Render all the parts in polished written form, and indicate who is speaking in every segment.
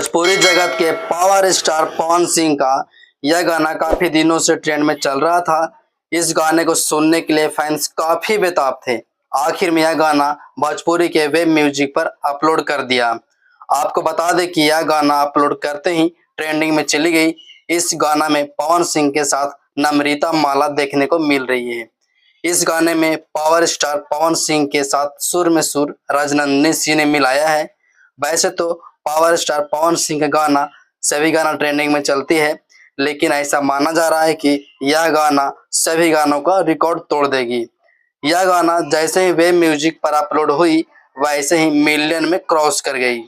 Speaker 1: भोजपुरी जगत के power star Pawan Singh का यह गाना काफी दिनों से ट्रेंड में चल रहा था। इस गाने को सुनने के लिए फैंस काफी बेताब थे। आखिर में यह गाना भोजपुरी के वेब म्यूजिक पर अपलोड कर दिया। आपको बता दें कि यह गाना अपलोड करते ही ट्रेंडिंग में चली गई। इस गाना में पवन सिंह के साथ नम्रता माला देखने को मिल रही है। इस गाने में पावर स्टार पवन सिंह के साथ सुर में सुर राजनंदिनी सिंह ने मिलाया है। वैसे तो पावर स्टार पवन सिंह का गाना सभी गाना ट्रेंडिंग में चलती है, लेकिन ऐसा माना जा रहा है कि यह गाना सभी गानों का रिकॉर्ड तोड़ देगी। यह गाना जैसे ही वेब म्यूजिक पर अपलोड हुई वैसे ही मिलियन में क्रॉस कर गई।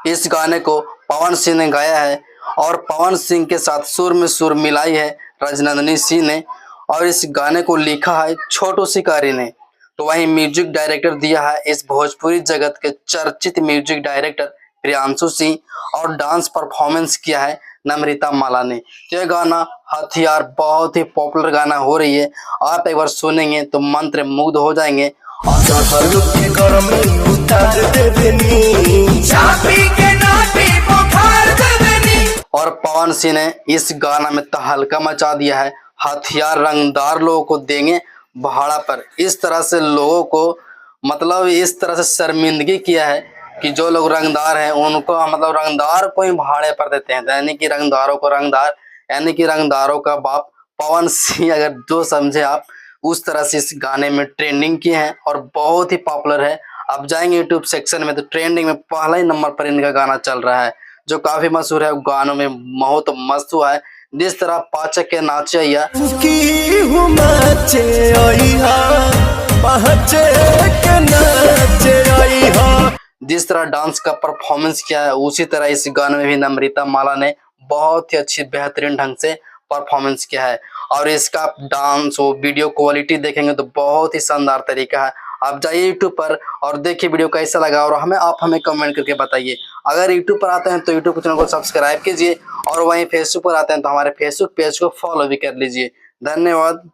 Speaker 1: इस गाने को पवन सिंह ने गाया है और पवन सिंह के साथ सुर में सुर मिलाई है राजनंदिनी सिंह ने, और इस गाने को लिखा है छोटू शिकारी ने। तो वहीं म्यूजिक डायरेक्टर दिया है इस भोजपुरी जगत के चर्चित म्यूजिक डायरेक्टर प्रियांशु सिंह, और डांस परफॉर्मेंस किया है नम्रता माला ने। यह गाना हथियार बहुत ही पॉपुलर गाना हो रही है। आप एक बार सुनेंगे तो मंत्र मुग्ध हो जाएंगे। और पवन सिंह ने इस गाना में तहलका मचा दिया है। हथियार रंगदार लोगों को देंगे भाड़ा पर। इस तरह से लोगों को मतलब इस तरह से शर्मिंदगी किया है कि जो लोग रंगदार हैं उनको मतलब रंगदार को ही भाड़े पर देते हैं, यानी कि रंगदारों को रंगदार, यानी कि रंगदारों का बाप पवन सिंह। अगर जो समझे आप, उस तरह से इस गाने में ट्रेंडिंग किए हैं और बहुत ही पॉपुलर है। आप जाएंगे यूट्यूब सेक्शन में तो ट्रेंडिंग में पहला ही नंबर पर इनका गाना चल रहा है, जो काफी मशहूर है। गानों में बहुत मस्त हुआ है। जिस तरह पाचक के नाचे जिस तरह डांस का परफॉर्मेंस किया है, उसी तरह इस गाने में भी नम्रता माला ने बहुत ही अच्छी बेहतरीन ढंग से परफॉर्मेंस किया है। और इसका डांस और वीडियो क्वालिटी देखेंगे तो बहुत ही शानदार तरीका है। आप जाइए यूट्यूब पर और देखिए वीडियो कैसा लगा, और हमें कमेंट करके बताइए। अगर यूट्यूब पर आते हैं तो यूट्यूब चैनल को सब्सक्राइब कीजिए, और वहीं फेसबुक पर आते हैं तो हमारे फेसबुक पेज को फॉलो भी कर लीजिए। धन्यवाद।